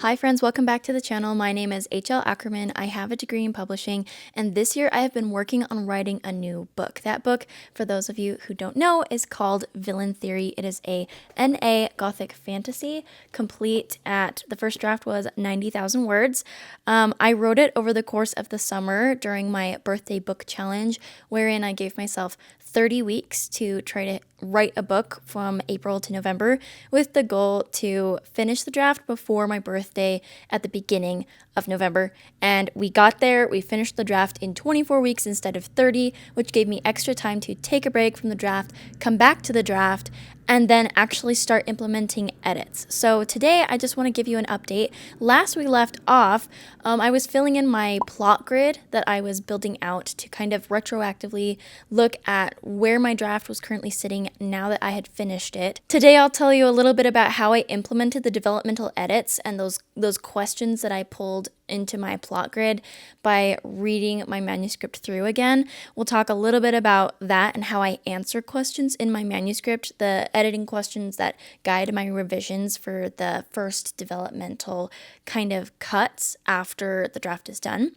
Hi friends, welcome back to the channel. My name is HL Ackerman. I have a degree in publishing, and this year I have been working on writing a new book. That book, for those of you who don't know, is called Villain Theory. It is a NA Gothic fantasy, complete at, the first draft was 90,000 words. I wrote it over the course of the summer during my birthday book challenge, wherein I gave myself 30 weeks to try to write a book from April to November with the goal to finish the draft before my birthday at the beginning of November. And we got there. We finished the draft in 24 weeks instead of 30, which gave me extra time to take a break from the draft, come back to the draft, and then actually start implementing edits. So today I just want to give you an update. Last we left off, I was filling in my plot grid that I was building out to kind of retroactively look at where my draft was currently sitting now that I had finished it. Today I'll tell you a little bit about how I implemented the developmental edits and those questions that I pulled into my plot grid by reading my manuscript through again. We'll talk a little bit about that and how I answer questions in my manuscript, the editing questions that guide my revisions for the first developmental kind of cuts after the draft is done.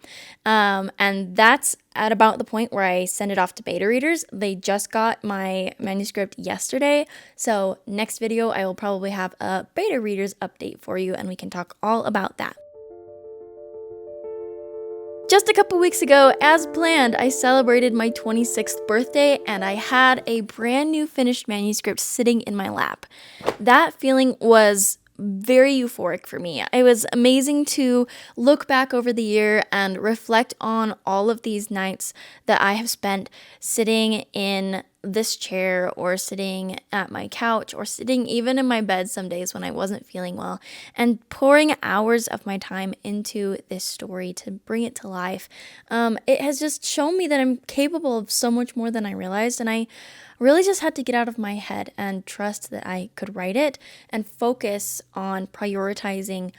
And that's at about the point where I send it off to beta readers. They just got my manuscript yesterday, so next video I will probably have a beta readers update for you and we can talk all about that. Just a couple weeks ago, as planned, I celebrated my 26th birthday and I had a brand new finished manuscript sitting in my lap. That feeling was very euphoric for me. It was amazing to look back over the year and reflect on all of these nights that I have spent sitting in this chair or sitting at my couch or sitting even in my bed some days when I wasn't feeling well and pouring hours of my time into this story to bring it to life. It has just shown me that I'm capable of so much more than I realized, and I really just had to get out of my head and trust that I could write it and focus on prioritizing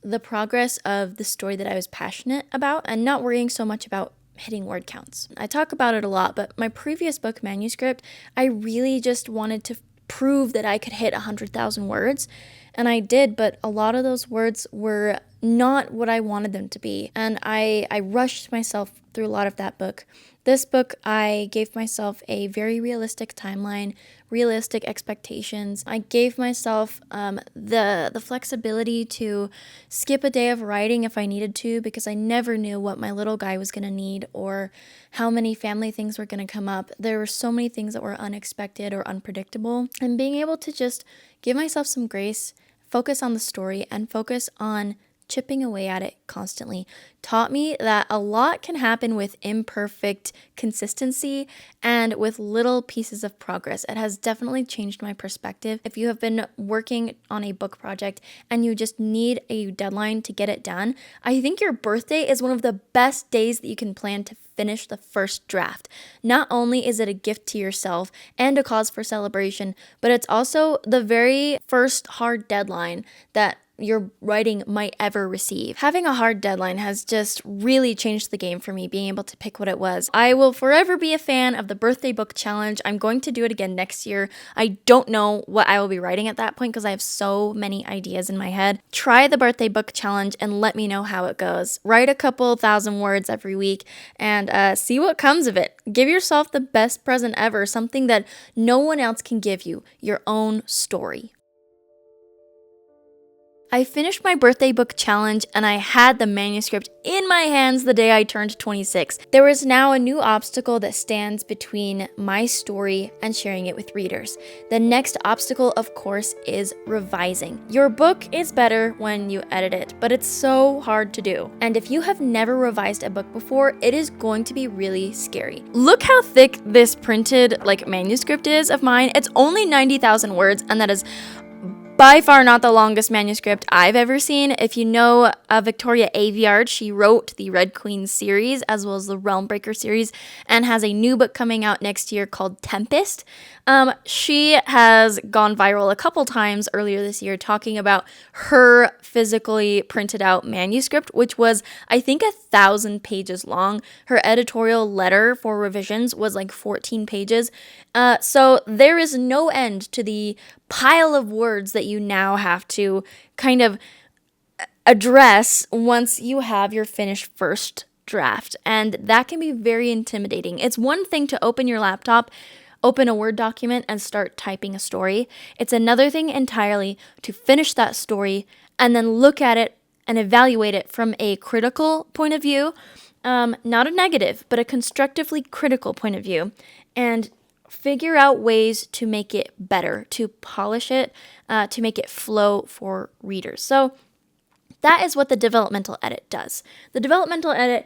the progress of the story that I was passionate about and not worrying so much about hitting word counts. I talk about it a lot, but my previous book manuscript, I really just wanted to prove that I could hit 100,000 words, and I did, but a lot of those words were not what I wanted them to be, and I rushed myself through a lot of that book. This book, I gave myself a very realistic timeline, realistic expectations. I gave myself the flexibility to skip a day of writing if I needed to, because I never knew what my little guy was going to need or how many family things were going to come up. There were so many things that were unexpected or unpredictable, and being able to just give myself some grace, focus on the story, and focus on chipping away at it constantly taught me that a lot can happen with imperfect consistency and with little pieces of progress. It has definitely changed my perspective. If you have been working on a book project and you just need a deadline to get it done, I think your birthday is one of the best days that you can plan to finish the first draft. Not only is it a gift to yourself and a cause for celebration, but it's also the very first hard deadline that your writing might ever receive. Having a hard deadline has just really changed the game for me, being able to pick what it was. I will forever be a fan of the birthday book challenge. I'm going to do it again next year. I don't know what I will be writing at that point because I have so many ideas in my head. Try the birthday book challenge and let me know how it goes. Write a couple thousand words every week and see what comes of it. Give yourself the best present ever, something that no one else can give you, your own story. I finished my birthday book challenge and I had the manuscript in my hands the day I turned 26. There is now a new obstacle that stands between my story and sharing it with readers. The next obstacle, of course, is revising. Your book is better when you edit it, but it's so hard to do. And if you have never revised a book before, it is going to be really scary. Look how thick this printed manuscript is of mine. It's only 90,000 words, and that is by far not the longest manuscript I've ever seen. If you know Victoria Aveyard, she wrote the Red Queen series as well as the Realmbreaker series and has a new book coming out next year called Tempest. She has gone viral a couple times earlier this year talking about her physically printed out manuscript, which was, I think, 1,000 pages long. Her editorial letter for revisions was 14 pages. So there is no end to the pile of words that you now have to kind of address once you have your finished first draft. And that can be very intimidating. It's one thing to open your laptop, open a Word document, and start typing a story. It's another thing entirely to finish that story and then look at it and evaluate it from a critical point of view, not a negative, but a constructively critical point of view, and figure out ways to make it better, to polish it, to make it flow for readers. So that is what the developmental edit does. The developmental edit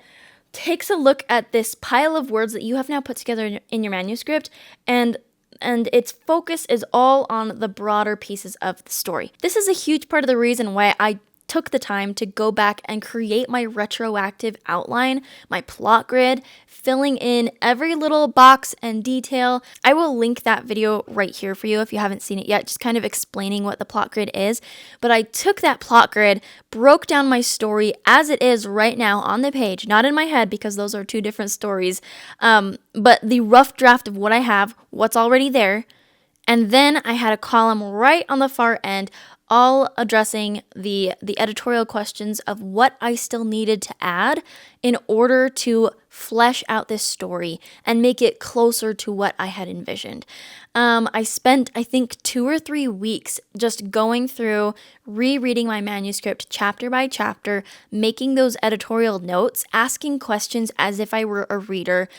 takes a look at this pile of words that you have now put together in your manuscript, and its focus is all on the broader pieces of the story. This is a huge part of the reason why I took the time to go back and create my retroactive outline, my plot grid, filling in every little box and detail. I will link that video right here for you if you haven't seen it yet, just kind of explaining what the plot grid is. But I took that plot grid, broke down my story as it is right now on the page, not in my head because those are two different stories, but the rough draft of what I have, what's already there. And then I had a column right on the far end, all addressing the editorial questions of what I still needed to add in order to flesh out this story and make it closer to what I had envisioned. I spent, I think, 2 or 3 weeks just going through, rereading my manuscript chapter by chapter, making those editorial notes, asking questions as if I were a reader,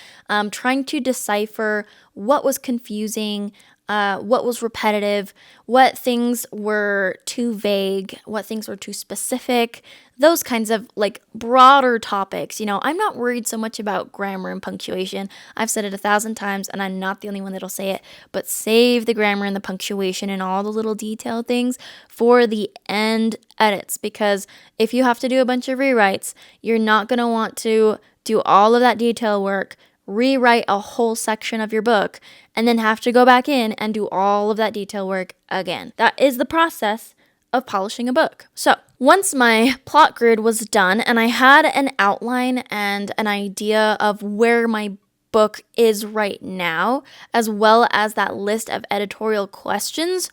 trying to decipher what was confusing, what was repetitive, what things were too vague, what things were too specific, those kinds of like broader topics. You know, I'm not worried so much about grammar and punctuation. I've said it 1,000 times and I'm not the only one that'll say it, but save the grammar and the punctuation and all the little detail things for the end edits, because if you have to do a bunch of rewrites, you're not going to want to do all of that detail work, rewrite a whole section of your book, and then have to go back in and do all of that detail work again. That is the process of polishing a book. So once my plot grid was done and I had an outline and an idea of where my book is right now, as well as that list of editorial questions,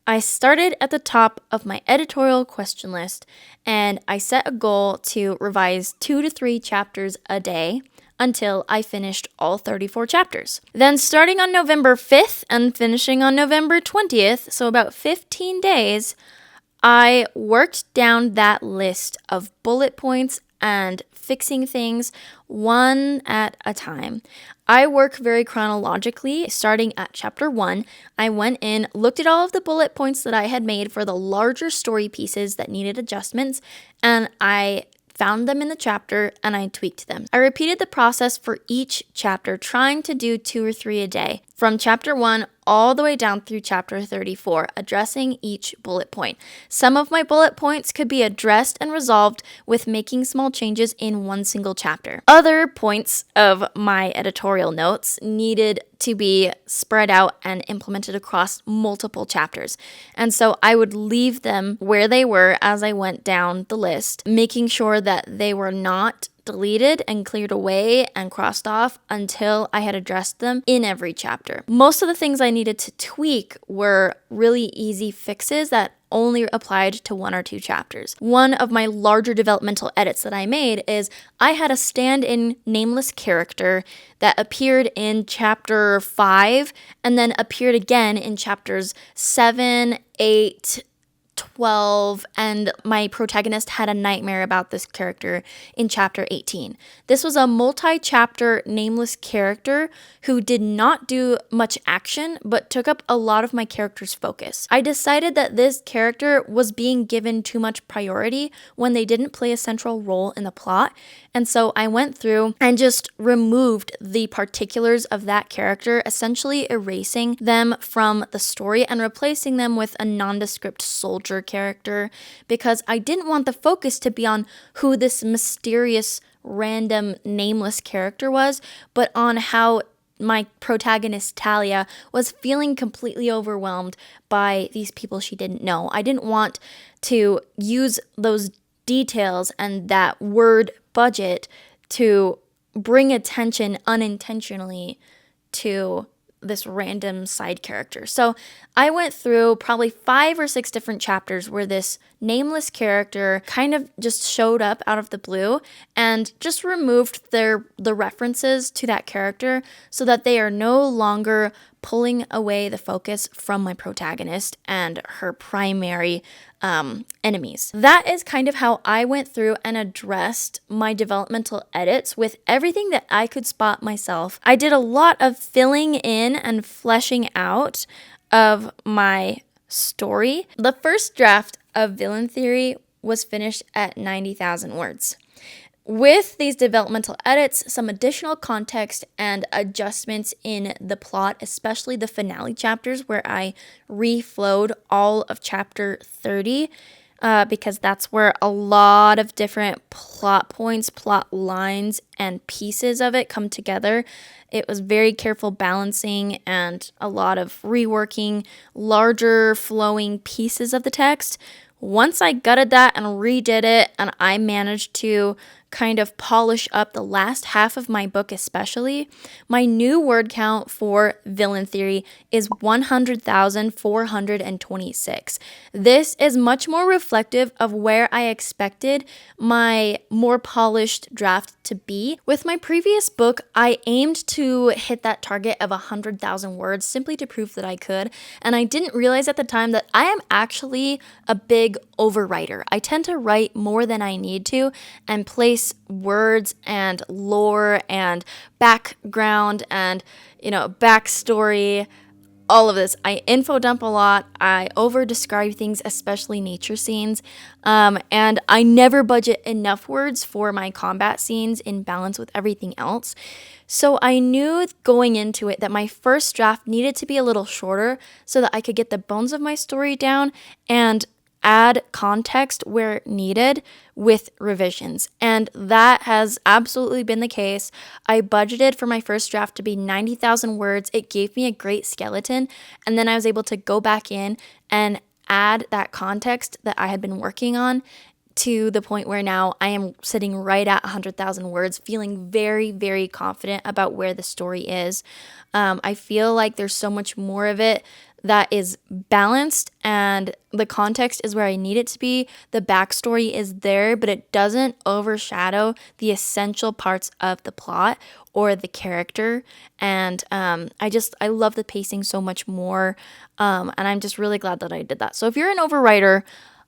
I started at the top of my editorial question list and I set a goal to revise 2 to 3 chapters a day until I finished all 34 chapters. Then starting on November 5th and finishing on November 20th, so about 15 days, I worked down that list of bullet points and fixing things one at a time. I work very chronologically. Starting at chapter 1, I went in, looked at all of the bullet points that I had made for the larger story pieces that needed adjustments, and I found them in the chapter and I tweaked them. I repeated the process for each chapter, trying to do 2 or 3 a day, from chapter 1 all the way down through chapter 34, addressing each bullet point. Some of my bullet points could be addressed and resolved with making small changes in one single chapter. Other points of my editorial notes needed to be spread out and implemented across multiple chapters. And so I would leave them where they were as I went down the list, making sure that they were not deleted and cleared away and crossed off until I had addressed them in every chapter. Most of the things I needed to tweak were really easy fixes that only applied to 1 or 2 chapters. One of my larger developmental edits that I made is I had a stand-in nameless character that appeared in chapter 5 and then appeared again in chapters 7, 8, 12, and my protagonist had a nightmare about this character in chapter 18. This was a multi-chapter nameless character who did not do much action but took up a lot of my character's focus. I decided that this character was being given too much priority when they didn't play a central role in the plot, and so I went through and just removed the particulars of that character, essentially erasing them from the story and replacing them with a nondescript soldier character, because I didn't want the focus to be on who this mysterious, random, nameless character was, but on how my protagonist, Talia, was feeling completely overwhelmed by these people she didn't know. I didn't want to use those details and that word budget to bring attention unintentionally to this random side character. So I went through probably 5 or 6 different chapters where this nameless character kind of just showed up out of the blue and just removed the references to that character so that they are no longer pulling away the focus from my protagonist and her primary enemies. That is kind of how I went through and addressed my developmental edits with everything that I could spot myself. I did a lot of filling in and fleshing out of my story. The first draft of Villain Theory was finished at 90,000 words. With these developmental edits, some additional context and adjustments in the plot, especially the finale chapters where I reflowed all of chapter 30, because that's where a lot of different plot points, plot lines, and pieces of it come together. It was very careful balancing and a lot of reworking larger flowing pieces of the text. Once I gutted that and redid it, and I managed to kind of polish up the last half of my book especially, my new word count for Villain Theory is 100,426. This is much more reflective of where I expected my more polished draft to be. With my previous book, I aimed to hit that target of 100,000 words simply to prove that I could, and I didn't realize at the time that I am actually a big overwriter. I tend to write more than I need to and place words and lore and background and, backstory, all of this. I info dump a lot. I over describe things, especially nature scenes. And I never budget enough words for my combat scenes in balance with everything else. So I knew going into it that my first draft needed to be a little shorter so that I could get the bones of my story down and add context where needed with revisions. And that has absolutely been the case. I budgeted for my first draft to be 90,000 words. It gave me a great skeleton. And then I was able to go back in and add that context that I had been working on to the point where now I am sitting right at 100,000 words, feeling very, very confident about where the story is. I feel like there's so much more of it that is balanced and the context is where I need it to be. The backstory is there, but it doesn't overshadow the essential parts of the plot or the character. And I love the pacing so much more. And I'm just really glad that I did that. So if you're an overwriter,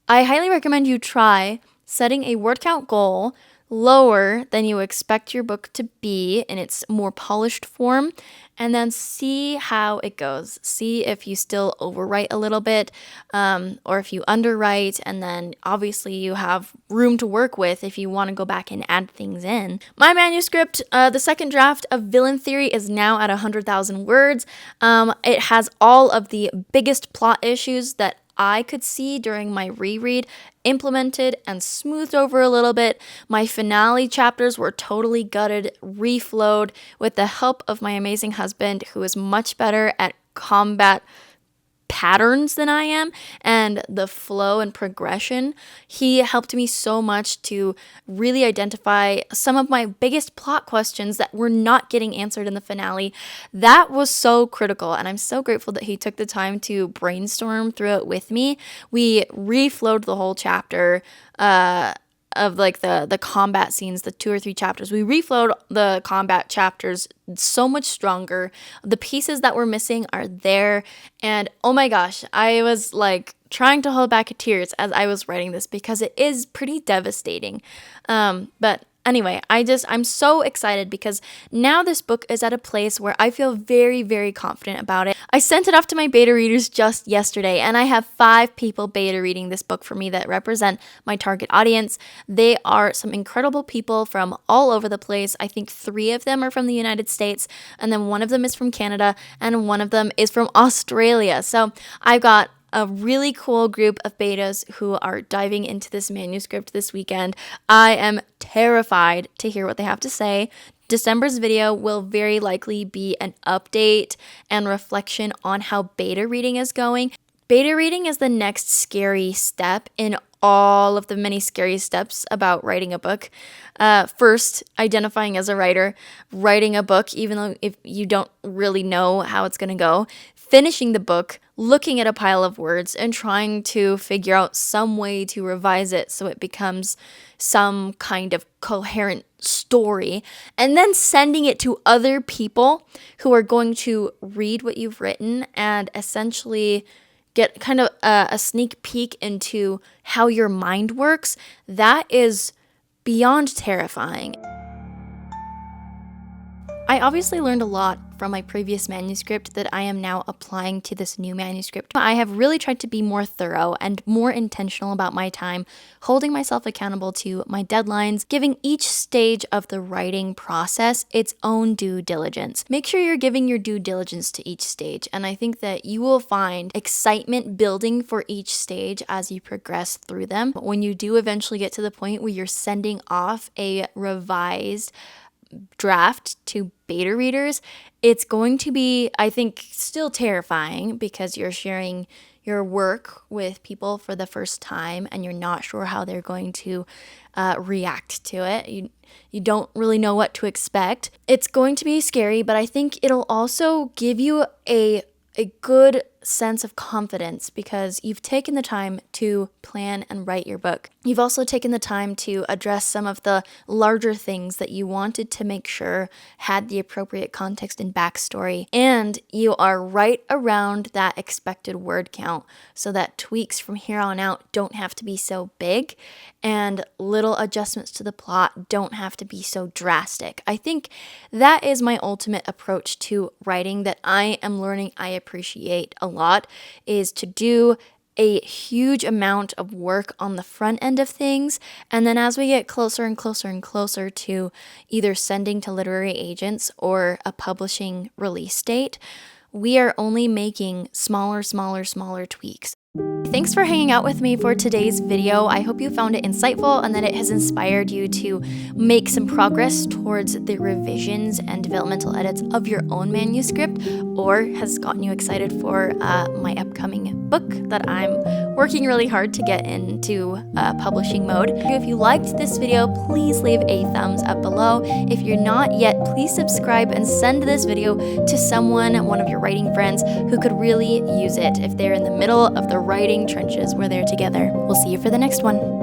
I highly recommend you try setting a word count goal lower than you expect your book to be in its more polished form, and then see how it goes. See if you still overwrite a little bit, or if you underwrite, and then obviously you have room to work with if you want to go back and add things in. My manuscript, the second draft of Villain Theory, is now at 100,000 words. It has all of the biggest plot issues that I could see during my reread implemented and smoothed over a little bit. My finale chapters were totally gutted, reflowed with the help of my amazing husband, who is much better at combat patterns than I am and the flow and progression. He helped me so much to really identify some of my biggest plot questions that were not getting answered in the finale. That was so critical, and I'm so grateful that he took the time to brainstorm through it with me. We reflowed the whole chapter of like the combat scenes, the 2 or 3 chapters. We reflowed the combat chapters so much stronger. The pieces that were missing are there. And oh my gosh, I was like trying to hold back tears as I was writing this because it is pretty devastating. But anyway, I'm so excited because now this book is at a place where I feel very, very confident about it. I sent it off to my beta readers just yesterday, and I have 5 people beta reading this book for me that represent my target audience. They are some incredible people from all over the place. I think 3 of them are from the United States, and then 1 of them is from Canada, and 1 of them is from Australia. So I've got a really cool group of betas who are diving into this manuscript this weekend. I am terrified to hear what they have to say. December's video will very likely be an update and reflection on how beta reading is going. Beta reading is the next scary step in all of the many scary steps about writing a book. First, identifying as a writer, writing a book, even though if you don't really know how it's going to go, finishing the book, looking at a pile of words and trying to figure out some way to revise it so it becomes some kind of coherent story, and then sending it to other people who are going to read what you've written and essentially get kind of a sneak peek into how your mind works. That is beyond terrifying. I obviously learned a lot from my previous manuscript that I am now applying to this new manuscript. I have really tried to be more thorough and more intentional about my time, holding myself accountable to my deadlines, giving each stage of the writing process its own due diligence. Make sure you're giving your due diligence to each stage, and I think that you will find excitement building for each stage as you progress through them. When you do eventually get to the point where you're sending off a revised draft to beta readers, it's going to be, I think, still terrifying because you're sharing your work with people for the first time and you're not sure how they're going to react to it. You don't really know what to expect. It's going to be scary, but I think it'll also give you a good sense of confidence because you've taken the time to plan and write your book. You've also taken the time to address some of the larger things that you wanted to make sure had the appropriate context and backstory. And you are right around that expected word count so that tweaks from here on out don't have to be so big and little adjustments to the plot don't have to be so drastic. I think that is my ultimate approach to writing that I am learning I appreciate a lot, is to do a huge amount of work on the front end of things, and then as we get closer and closer and closer to either sending to literary agents or a publishing release date, we are only making smaller tweaks. Thanks for hanging out with me for today's video. I hope you found it insightful and that it has inspired you to make some progress towards the revisions and developmental edits of your own manuscript, or has gotten you excited for my upcoming book that I'm working really hard to get into publishing mode. If you liked this video, please leave a thumbs up below. If you're not yet, please subscribe and send this video to someone, one of your writing friends, who could really use it if they're in the middle of the writing trenches where they're together. We'll see you for the next one.